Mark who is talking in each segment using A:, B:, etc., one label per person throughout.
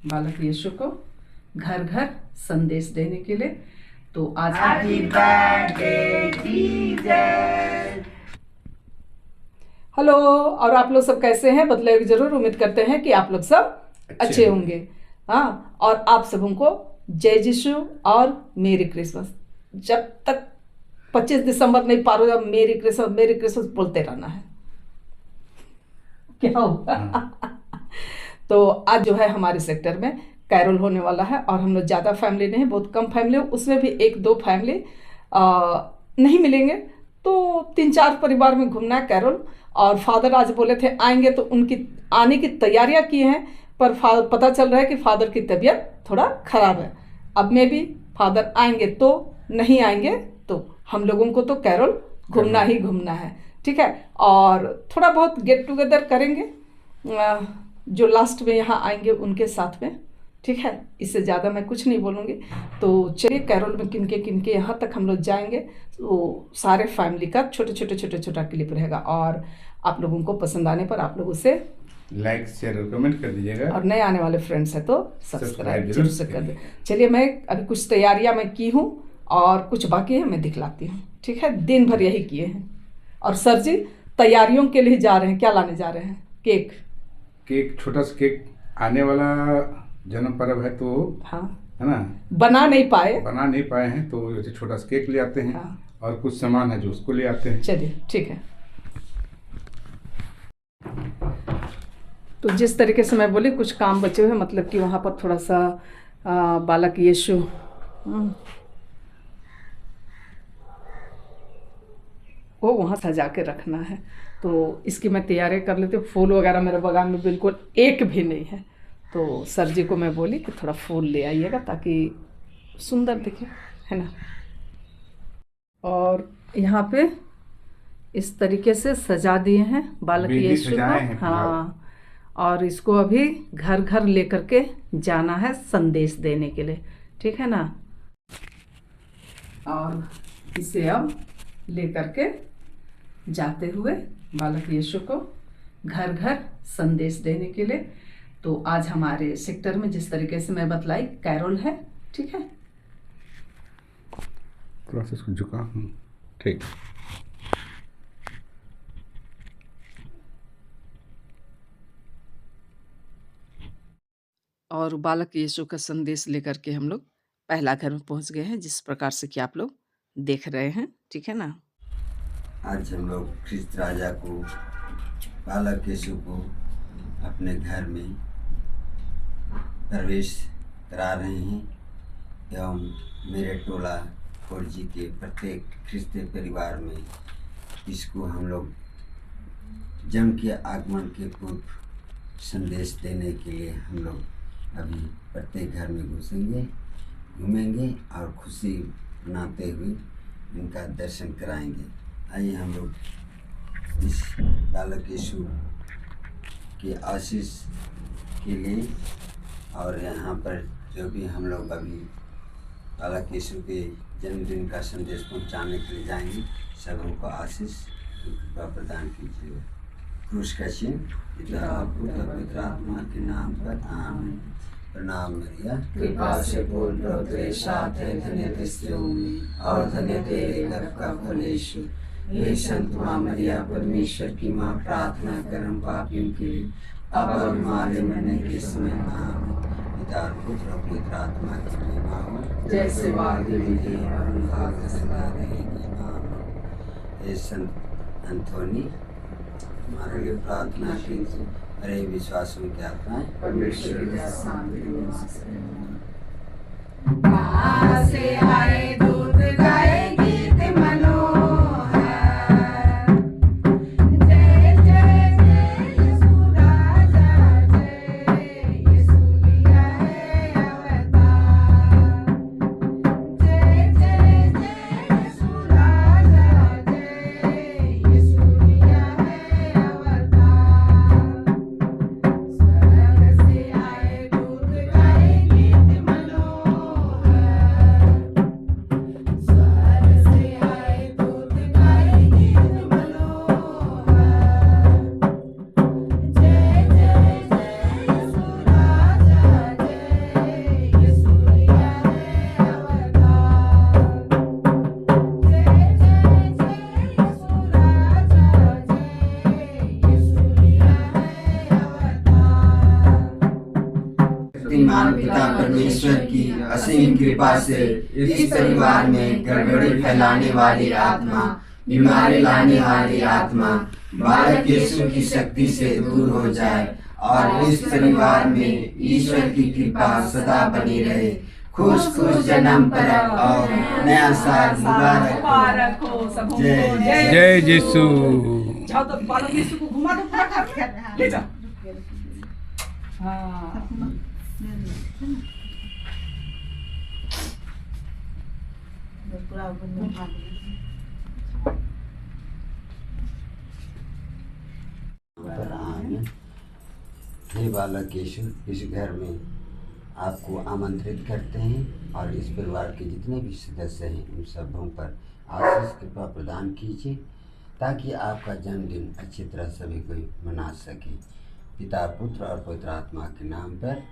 A: बालक यीशु को घर घर संदेश देने के लिए। तो आज
B: हैप्पी बर्थडे जीसस।
A: हेलो, और आप लोग सब कैसे हैं? बतलाइए जरूर। उम्मीद करते हैं कि आप लोग सब अच्छे होंगे। हाँ, और आप सबों को जय यीशु और मेरी क्रिसमस। जब तक 25 दिसंबर नहीं पार हो जाए, मेरी क्रिसमस बोलते रहना है। क्या होगा? तो आज जो है हमारे सेक्टर में कैरोल होने वाला है, और हम लोग ज़्यादा फैमिली नहीं, बहुत कम फैमिली हो, उसमें भी एक दो फैमिली नहीं मिलेंगे। तो 3-4 परिवार में घूमना है कैरोल। और फादर आज बोले थे आएंगे, तो उनकी आने की तैयारियां की हैं, पर पता चल रहा है कि फादर की तबीयत थोड़ा ख़राब है। अब में भी फादर आएंगे तो नहीं आएंगे, तो हम लोगों को तो कैरोल घूमना ही घूमना है। ठीक है, और थोड़ा बहुत गेट टुगेदर करेंगे जो लास्ट में यहाँ आएंगे उनके साथ में। ठीक है, इससे ज़्यादा मैं कुछ नहीं बोलूँगी। तो चलिए, कैरोल में किनके यहाँ तक हम लोग जाएंगे, तो सारे फैमिली का छोटा क्लिप रहेगा, और आप लोगों को पसंद आने पर आप लोग उसे
B: लाइक शेयर और कमेंट कर दीजिएगा,
A: और नए आने वाले फ्रेंड्स हैं तो सब्सक्राइब जरूर से कर
B: करिए।
A: दें। चलिए, मैं अभी कुछ तैयारियां मैं की हूँ और कुछ बाकी है, मैं दिखलाती हूँ। ठीक है, दिन भर यही किए हैं। और सर जी तैयारियों के लिए जा रहे हैं, क्या लाने जा रहे हैं? केक
B: छोटा सा केक, आने वाला जन्म पर्व है तो
A: हाँ,
B: है ना,
A: बना नहीं पाए
B: हैं, तो जैसे छोटा सा केक ले आते हैं।
A: हाँ।
B: और कुछ सामान है जो उसको ले आते हैं।
A: चलिए ठीक है। तो जिस तरीके से मैं बोली, कुछ काम बचे हुए हैं, मतलब कि वहाँ पर थोड़ा सा बालक यीशु वो वहाँ सजा के रखना है, तो इसकी मैं तैयारी कर लेती हूँ। फूल वगैरह मेरे बागान में बिल्कुल एक भी नहीं है, तो सर जी को मैं बोली कि थोड़ा फूल ले आइएगा ताकि सुंदर दिखे, है ना। और यहाँ पे इस तरीके से सजा दिए हैं बालक यीशु को। हाँ, और इसको अभी घर घर लेकर के जाना है संदेश देने के लिए। ठीक है ना, और इसे अब लेकर के जाते हुए बालक यीशु को घर घर संदेश देने के लिए। तो आज हमारे सेक्टर में जिस तरीके से मैं बतलाई, कैरोल है। ठीक है,
B: थोड़ा सा इसको झुका। ठीक।
A: और बालक यीशु का संदेश लेकर के हम लोग पहला घर में पहुंच गए हैं, जिस प्रकार से कि आप लोग देख रहे हैं। ठीक है ना।
C: आज हम लोग ख्रिस्त राजा को, बालक यीशु को अपने घर में प्रवेश करा रहे हैं, एवं मेरे टोला कोरजी के प्रत्येक ख्रिस्ती परिवार में इसको हम लोग जन्म के आगमन के पूर्व संदेश देने के लिए हम लोग अभी प्रत्येक घर में घूमेंगे और खुशी मनाते हुए इनका दर्शन कराएंगे। आइए हम लोग इस बालक यीशु के आशीष के लिए, और यहाँ पर जो भी हम लोग अभी बालक यीशु के जन्मदिन का संदेश पहुँचाने के लिए जाएंगे, सबों को आशीष प्रदान कीजिएगा। क्रूस का चिन्ह, पिता पुत्र पवित्र आत्मा के नाम पर आमीन। प्रणाम मरिया,
A: कृपा से पूर्ण प्रभु तेरे साथ है, धन्य तू स्त्रियों में और धन्य तेरे गर्भ का फल यीशु। हे संत माँ मरिया, परमेश्वर की माँ, प्रार्थना कर हम पापियों के लिए, अब और हमारे मरने के समय आमीन। पिता पुत्र पवित्र आत्मा की महिमा हो, जैसे वादी में थी और भाग सदा रहेगी आमीन। हे संत एंथोनी, हमारे लिए प्रार्थना कीजिए। अरे विश्वासों की आत्माएं परमेश्वर की शांति
D: से आए दूत गाए गीत मनोहर, जय जय जय यीशु राजा, जय यीशु लिया है अवतार। जय जय जय यीशु राजा, जय यीशु लिया है अवतार। स्वर्ग से आए दूत गाए गीत मनोहर,
C: सर्वशक्तिमान पिता परमेश्वर की असीम कृपा से इस परिवार में गड़बड़ी फैलाने वाली आत्मा, बीमारी लाने वाली आत्मा बालक यीशु की शक्ति से दूर हो जाए और इस परिवार में ईश्वर की कृपा सदा बनी रहे। खुश खुश जन्म परब और नया साल मुबारक
A: हो सबको।
C: जय
B: जय यीशु।
A: जाओ तो बालक यीशु को घुमा दो पूरा घर, ले जाओ। हाँ
C: हे बालक यीशु, इस घर में आपको आमंत्रित करते हैं और इस परिवार के जितने भी सदस्य हैं उन सबों पर आशीष कृपा प्रदान कीजिए ताकि आपका जन्मदिन अच्छी तरह सभी कोई मना सके। पिता पुत्र और पवित्र आत्मा के नाम पर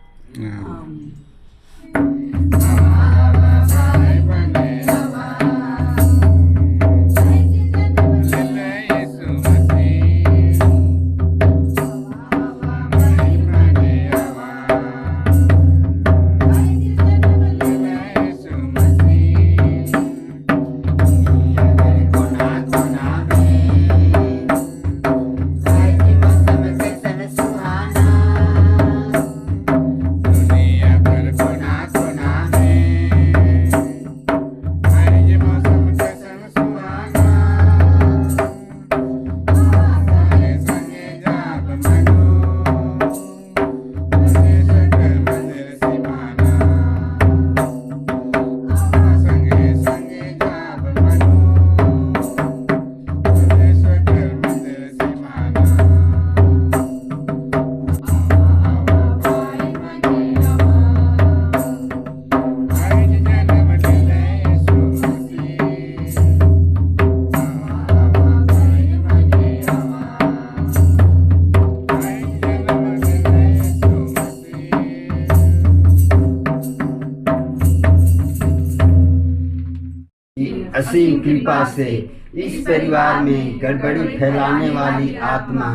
C: असीम कृपा से इस परिवार में गड़बड़ी फैलाने वाली आत्मा,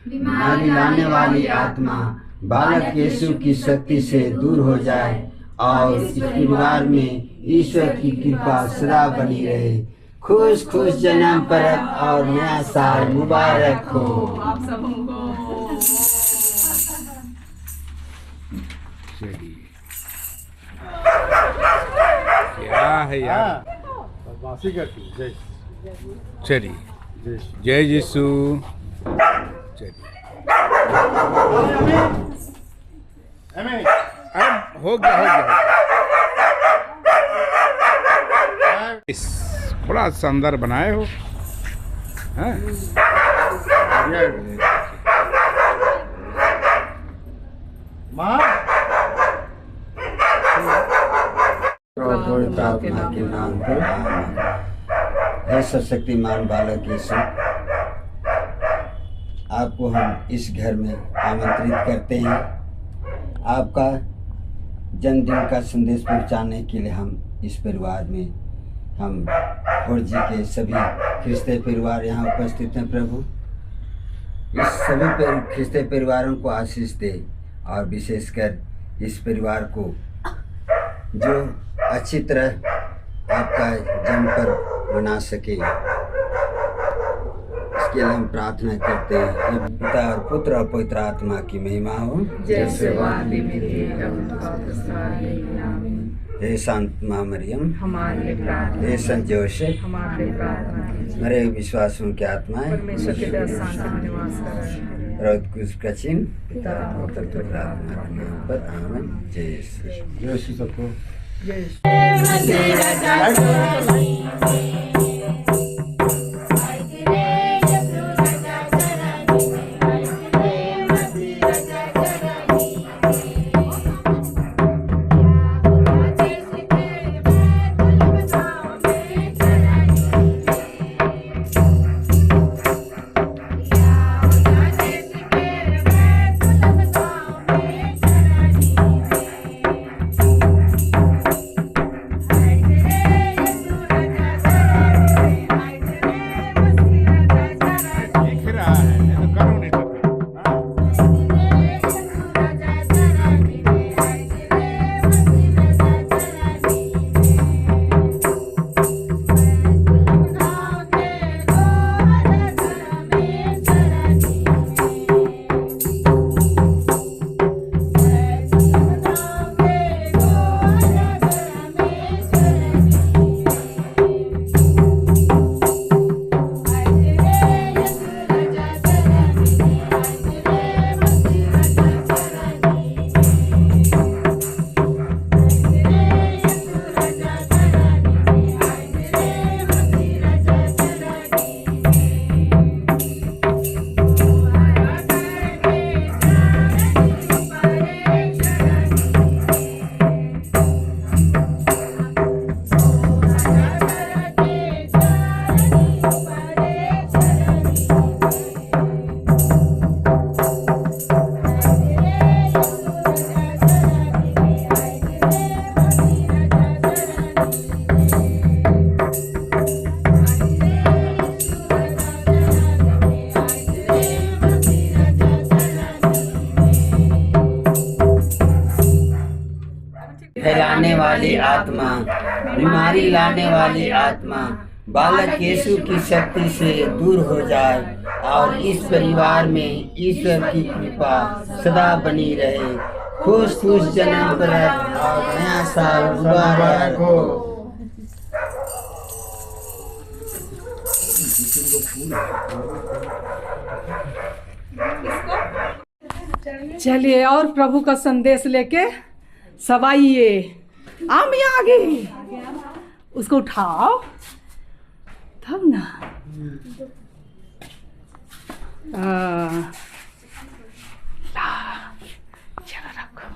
C: बीमारी लाने वाली आत्मा बालक यीशु की शक्ति से दूर हो जाए और इस परिवार में ईश्वर की कृपा सदा बनी रहे। खुश खुश जन्म परब और नया साल मुबारक हो
A: आप सबको।
B: चलिए, क्या है यार।
E: बदमाशी करती है।
B: चलिए, जय यीशु। चलिए, अरे हो गया। इस बड़ा शानदार बनाए हो, हैं?
E: माँ
C: आत्मा के नाम पर हे सर्वशक्तिमान बालक यीशु, आपको हम इस घर में आमंत्रित करते हैं। आपका जन्मदिन का संदेश पहुंचाने के लिए हम इस परिवार में हम फौजी के सभी ख्रिस्ती परिवार यहाँ उपस्थित हैं। प्रभु, इस सभी ख्रिस्ती परिवारों को आशीष दे और विशेषकर इस परिवार को जो अच्छी तरह आपका जन्म पर मना सके, इसके लिए हम प्रार्थना करते हैं। हे पिता और पुत्र और पवित्र आत्मा की महिमा हो।
A: जैसे वादी में थे, अब आमीन।
C: हे शांत माँ मरियम,
A: हमारे प्रार्थना,
C: हे संत जोसेफ,
A: हमारे प्रार्थना कीजिए।
C: मरे विश्वासों की आत्माएं
A: परमेश्वर के दर शांति में निवास करें।
C: रौद कुछ का चिन्ह
A: पिता और पुत्र
C: पवित्र आत्मा के नाम पर आमीन। जय यीशु।
E: जय श्री सबको।
A: जय
D: Thank you.
C: फैलाने वाली आत्मा, बीमारी लाने वाली आत्मा बालक यीशु की शक्ति से दूर हो जाए और इस परिवार में ईश्वर की कृपा सदा बनी रहे। खुश खुश जन्म पर्व और नया साल मुबारक हो।
A: चलिए और प्रभु का संदेश लेके सब आइए। आम यहाँ आगे, उसको उठाओ तब ना। चलो रखो,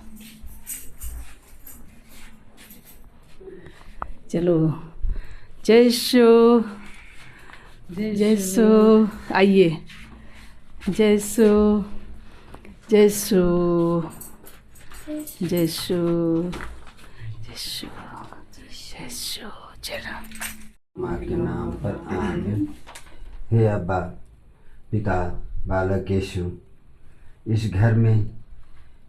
A: चलो जयशु जयशु, आइए जयशु जयशु जयशु जयशु जयशु। चलो
C: माँ के नाम पर आमीन। हे अब्बा पिता बालक यीशु, इस घर में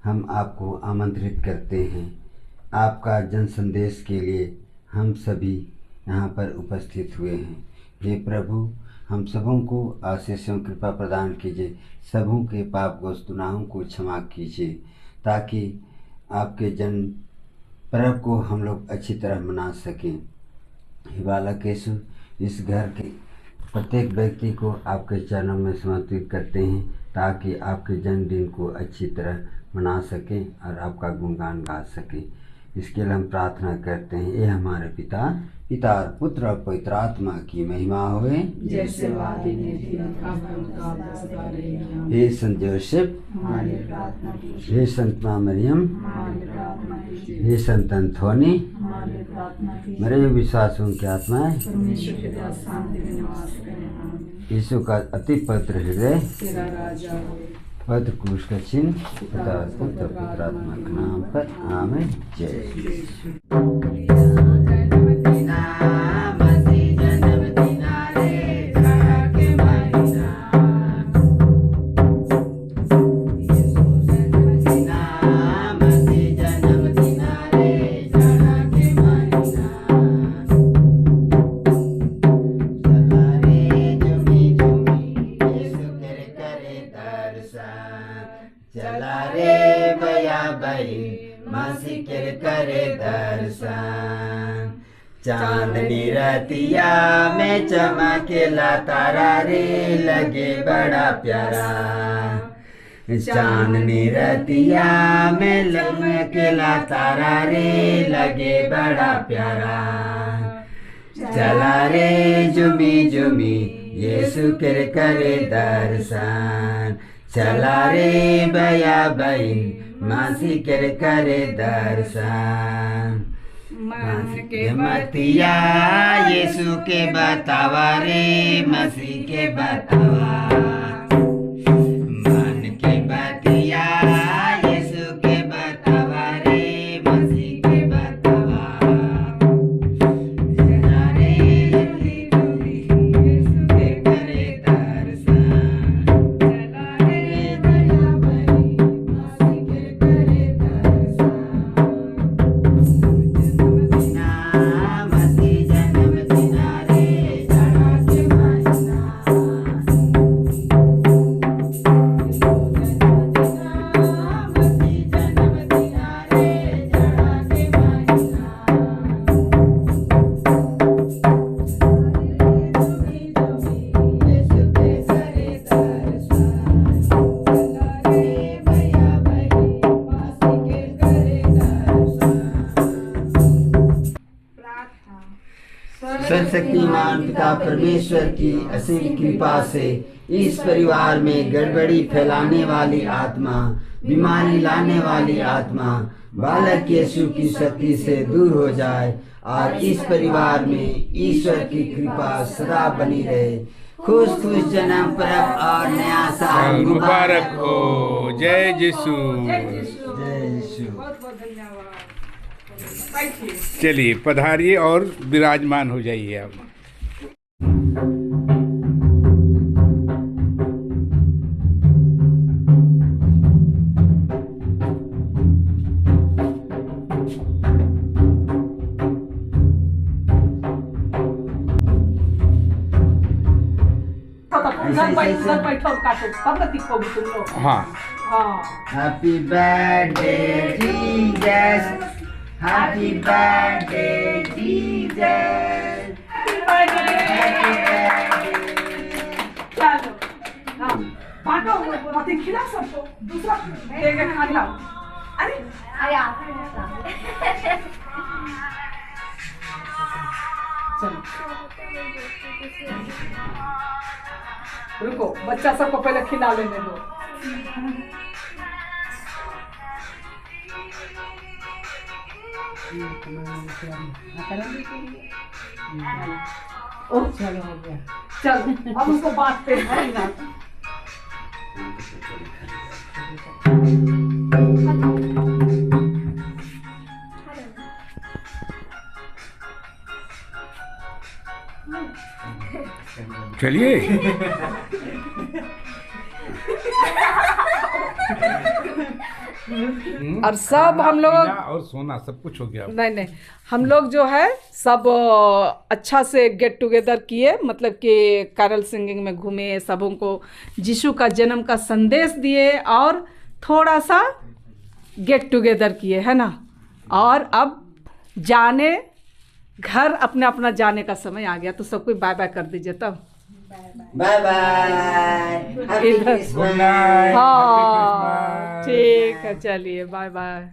C: हम आपको आमंत्रित करते हैं। आपका जन संदेश के लिए हम सभी यहाँ पर उपस्थित हुए हैं। हे प्रभु, हम सबों को आशीषों कृपा प्रदान कीजिए, सबों के पाप गुनाहों को क्षमा कीजिए, ताकि आपके जन्म पर्व को हम लोग अच्छी तरह मना सकें। हे बालक यीशु, इस घर के प्रत्येक व्यक्ति को आपके चरणों में समर्पित करते हैं, ताकि आपके जन्मदिन को अच्छी तरह मना सकें और आपका गुणगान गा सकें। इसके लिए हम प्रार्थना करते हैं, ये हमारे पिता पिता और पुत्र और पवित्र आत्मा की महिमा होए,
A: जैसे वादी में थी, अब उनका बसता रहेगा।
C: हे संत जोसेफ,
A: हमारी प्रार्थना कीजिए,
C: हे संत माँ मरियम,
A: हमारी प्रार्थना कीजिए,
C: हे संत अंथोनी,
A: हमारी प्रार्थना कीजिए।
C: मरे हुए विश्वासों की आत्माएं,
A: परमेश्वर के दास शांति में निवास करें। आमीन।
C: यीशु का अति पवित्र हृदय,
A: तेरा राजा हो,
C: पवित्र क्रूस का चिन्ह, पिता और पुत्र और पवित्र आत्मा के नाम पर आमीन। जय चला रे भैया भाई मासी के करे दर्शन। चांदनी रतिया में चमकेला तारा रे लगे बड़ा प्यारा। चांदनी रतिया में चमकेला तारा रे लगे बड़ा प्यारा। चला रे जुमी जुमी यीशु के करे दर्शन। चला रे भैया बहन मासी के करे दर्शन। मन के मतिया यीशु के बतावा रे मसीह के बतावा। मन के बतिया यीशु के बतावा रे मसीह के बतावा। चला रे जुमी जुमी यीशु के करे दर्शन। चला रे भैया बहन मासी के करे दर्शन। मसीह जन्म दिना रे चढ़ा के महीना। मसीह जन्म दिना रे चढ़ा के महीना। यीशु के करे दर्शन। चला रे भैया बहन मासी के करे दर्शन। सर्वशक्तिमान पिता परमेश्वर की असीम कृपा से इस परिवार में गड़बड़ी फैलाने वाली आत्मा, बीमारी लाने वाली आत्मा बालक यीशु की शक्ति से दूर हो जाए और इस परिवार में ईश्वर की कृपा सदा बनी रहे। खुश खुश जन्म पर्व और नया साल
B: मुबारक हो। जय यीशु।
C: जय यीशु।
A: बहुत बहुत धन्यवाद। बैठिए।
B: चलिए पधारिए और विराजमान हो जाइए आप।
A: उधर बैठो और काटो तब ना दिखोगी तुम लोग।
B: हाँ
A: हाँ
C: happy birthday Jesus, happy birthday Jesus.
A: चलो हाँ बांटो अति खिला सबको, दूसरा देगा खा खिलाओ। अरे चलो रुको, बच्चा सबको पहले खिला लेने दो। ओह चलो हो गया, चलो अब उसको बांटते हैं।
B: चलिए।
A: और सब हम लोग
B: और सोना सब कुछ हो गया।
A: नहीं नहीं, हम लोग जो है सब अच्छा से गेट टुगेदर किए, मतलब कि कैरल सिंगिंग में घूमे, सबों को यीशु का जन्म का संदेश दिए और थोड़ा सा गेट टुगेदर किए, है ना। और अब जाने घर अपने अपना जाने का समय आ गया, तो सब कोई बाय बाय कर दीजिए तब।
C: बाय बाय, हैप्पी
A: इधर-
C: क्रिसमस।
B: Good night.
A: हाँ ठीक है, चलिए बाय बाय।